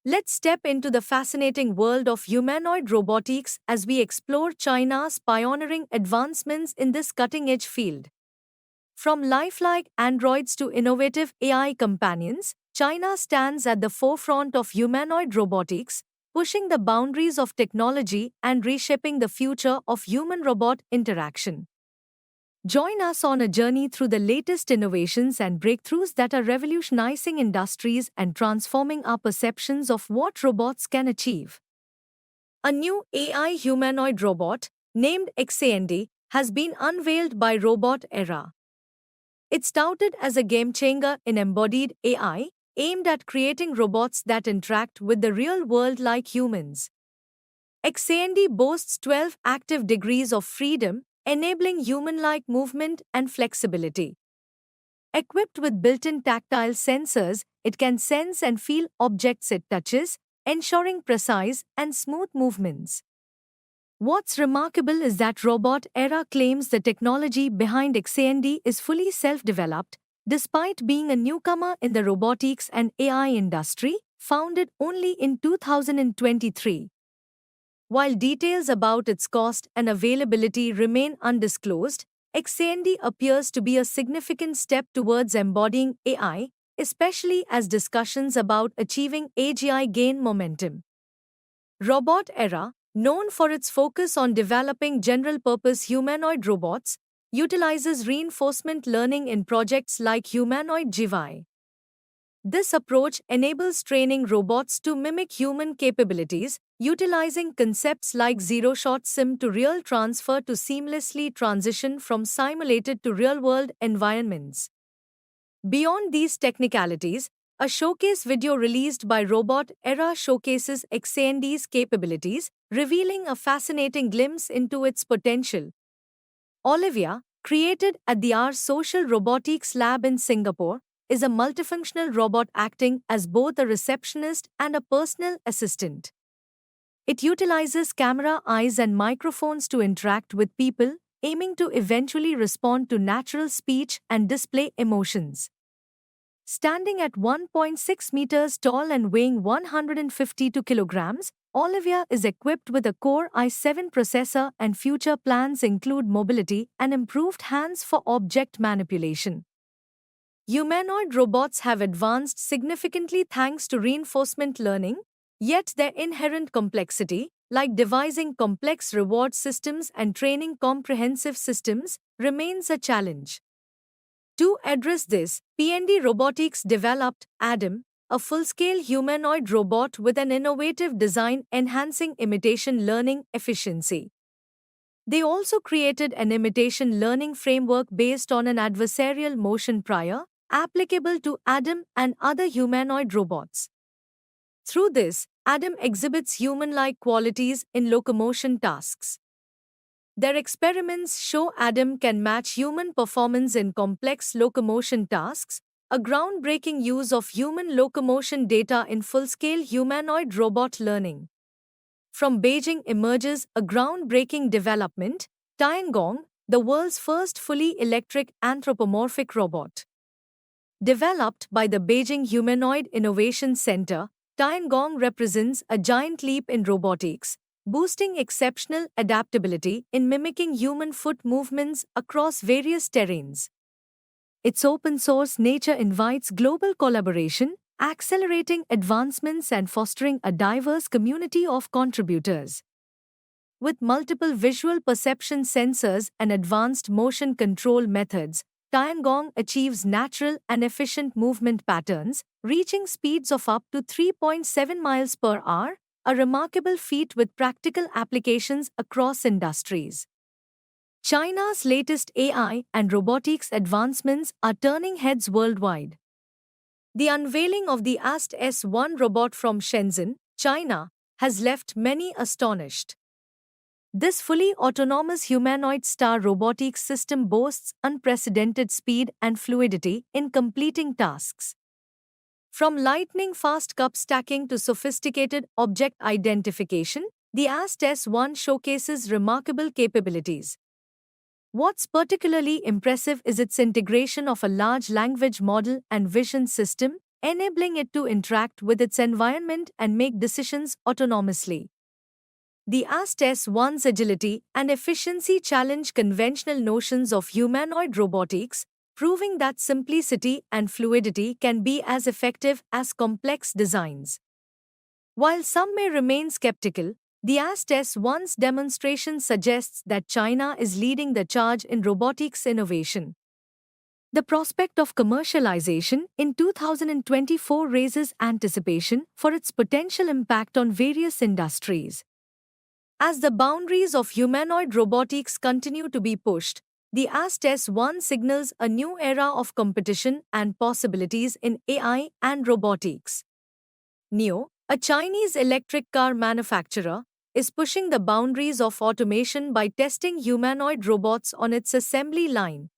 Let's step into the fascinating world of humanoid robotics as we explore China's pioneering advancements in this cutting edge field. From lifelike androids to innovative AI companions, China stands at the forefront of humanoid robotics, pushing the boundaries of technology and reshaping the future of human robot interaction. Join us on a journey through the latest innovations and breakthroughs that are revolutionizing industries and transforming our perceptions of what robots can achieve. A new AI humanoid robot, named XAND, has been unveiled by Robot Era. It's touted as a game changer in embodied AI, aimed at creating robots that interact with the real world like humans. XAND boasts 12 active degrees of freedom, enabling human-like movement and flexibility. Equipped with built-in tactile sensors, it can sense and feel objects it touches, ensuring precise and smooth movements. What's remarkable is that Robot Era claims the technology behind XAND is fully self-developed, despite being a newcomer in the robotics and AI industry, founded only in 2023. While details about its cost and availability remain undisclosed, XAND appears to be a significant step towards embodying AI, especially as discussions about achieving AGI gain momentum. Robot Era, known for its focus on developing general-purpose humanoid robots, utilizes reinforcement learning in projects like Humanoid GVI. This approach enables training robots to mimic human capabilities, utilizing concepts like zero-shot sim to real transfer to seamlessly transition from simulated to real-world environments. Beyond these technicalities, a showcase video released by Robot Era showcases XAND's capabilities, revealing a fascinating glimpse into its potential. Olivia, created at the R Social Robotics Lab in Singapore, is a multifunctional robot acting as both a receptionist and a personal assistant. It utilizes camera, eyes, and microphones to interact with people, aiming to eventually respond to natural speech and display emotions. Standing at 1.6 meters tall and weighing 152 kilograms, Olivia is equipped with a Core i7 processor, and future plans include mobility and improved hands for object manipulation. Humanoid robots have advanced significantly thanks to reinforcement learning, yet their inherent complexity, like devising complex reward systems and training comprehensive systems, remains a challenge. To address this, P&D Robotics developed Adam, a full-scale humanoid robot with an innovative design enhancing imitation learning efficiency. They also created an imitation learning framework based on an adversarial motion prior, applicable to Adam and other humanoid robots. Through this, Adam exhibits human-like qualities in locomotion tasks. Their experiments show Adam can match human performance in complex locomotion tasks, a groundbreaking use of human locomotion data in full-scale humanoid robot learning. From Beijing emerges a groundbreaking development, Tiangong, the world's first fully electric anthropomorphic robot. Developed by the Beijing Humanoid Innovation Center, Tiangong represents a giant leap in robotics, boosting exceptional adaptability in mimicking human foot movements across various terrains. Its open-source nature invites global collaboration, accelerating advancements and fostering a diverse community of contributors. With multiple visual perception sensors and advanced motion control methods, Tiangong achieves natural and efficient movement patterns, reaching speeds of up to 3.7 miles per hour, a remarkable feat with practical applications across industries. China's latest AI and robotics advancements are turning heads worldwide. The unveiling of the AST S1 robot from Shenzhen, China, has left many astonished. This fully autonomous humanoid star robotics system boasts unprecedented speed and fluidity in completing tasks. From lightning-fast cup stacking to sophisticated object identification, the AST S1 showcases remarkable capabilities. What's particularly impressive is its integration of a large language model and vision system, enabling it to interact with its environment and make decisions autonomously. The AST-S1's agility and efficiency challenge conventional notions of humanoid robotics, proving that simplicity and fluidity can be as effective as complex designs. While some may remain skeptical, the AST-S1's demonstration suggests that China is leading the charge in robotics innovation. The prospect of commercialization in 2024 raises anticipation for its potential impact on various industries. As the boundaries of humanoid robotics continue to be pushed, the AST-S1 signals a new era of competition and possibilities in AI and robotics. NIO, a Chinese electric car manufacturer, is pushing the boundaries of automation by testing humanoid robots on its assembly line.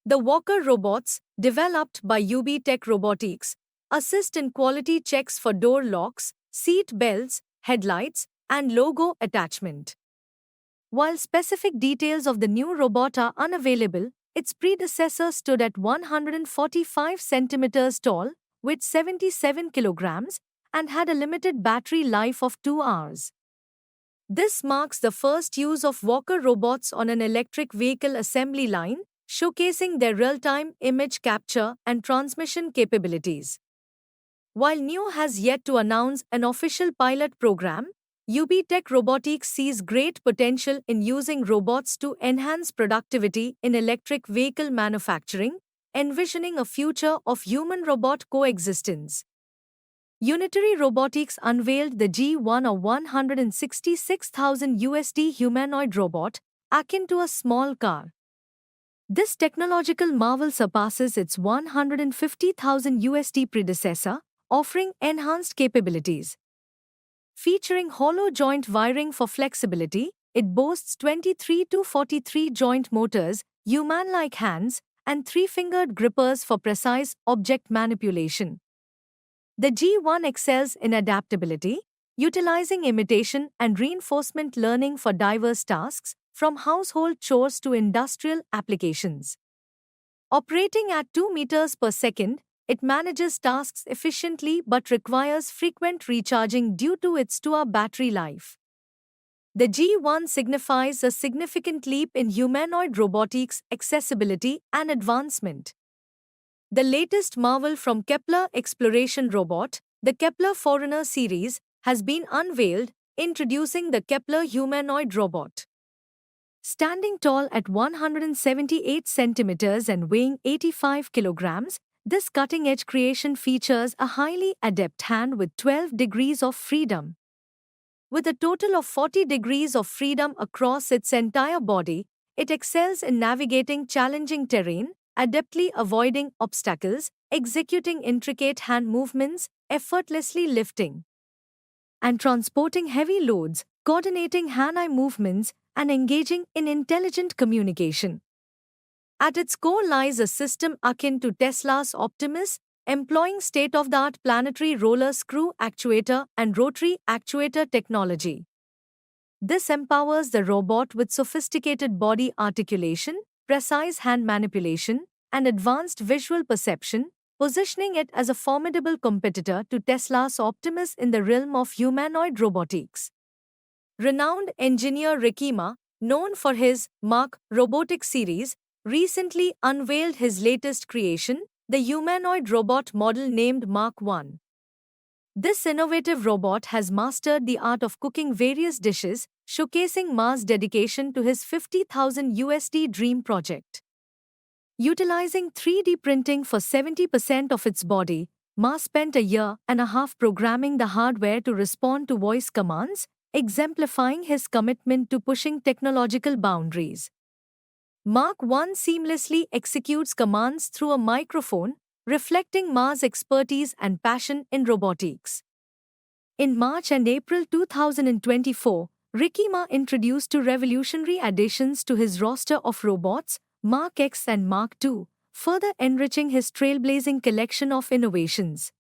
The Walker robots, developed by UB Tech Robotics, assist in quality checks for door locks, seat belts, headlights, and logo attachment. While specific details of the new robot are unavailable, its predecessor stood at 145 centimeters tall, weighed 77 kilograms, and had a limited battery life of 2 hours. This marks the first use of Walker robots on an electric vehicle assembly line, showcasing their real-time image capture and transmission capabilities. While NIO has yet to announce an official pilot program, UB Tech Robotics sees great potential in using robots to enhance productivity in electric vehicle manufacturing, envisioning a future of human-robot coexistence. Unitary Robotics unveiled the G1, a $166,000 humanoid robot, akin to a small car. This technological marvel surpasses its $150,000 predecessor, offering enhanced capabilities. Featuring hollow joint wiring for flexibility, it boasts 23 to 43 joint motors, human-like hands, and 3-fingered grippers for precise object manipulation. The G1 excels in adaptability, utilizing imitation and reinforcement learning for diverse tasks, from household chores to industrial applications. Operating at 2 meters per second, it manages tasks efficiently but requires frequent recharging due to its 2-hour battery life. The G1 signifies a significant leap in humanoid robotics accessibility and advancement. The latest marvel from Kepler Exploration Robot, the Kepler Forerunner series, has been unveiled, introducing the Kepler humanoid robot. Standing tall at 178 centimeters and weighing 85 kilograms, this cutting-edge creation features a highly adept hand with 12 degrees of freedom. With a total of 40 degrees of freedom across its entire body, it excels in navigating challenging terrain, adeptly avoiding obstacles, executing intricate hand movements, effortlessly lifting and transporting heavy loads, coordinating hand-eye movements, and engaging in intelligent communication. At its core lies a system akin to Tesla's Optimus, employing state-of-the-art planetary roller screw actuator and rotary actuator technology. This empowers the robot with sophisticated body articulation, precise hand manipulation, and advanced visual perception, positioning it as a formidable competitor to Tesla's Optimus in the realm of humanoid robotics. Renowned engineer Ricky Ma, known for his Mach robotics series, recently unveiled his latest creation, the humanoid robot model named Mach 1. This innovative robot has mastered the art of cooking various dishes, showcasing Ma's dedication to his $50,000 dream project. Utilizing 3D printing for 70% of its body, Ma spent a year and a half programming the hardware to respond to voice commands, exemplifying his commitment to pushing technological boundaries. Mach 1 seamlessly executes commands through a microphone, reflecting Ma's expertise and passion in robotics. In March and April 2024, Ricky Ma introduced 2 revolutionary additions to his roster of robots, Mach X and Mach 2, further enriching his trailblazing collection of innovations.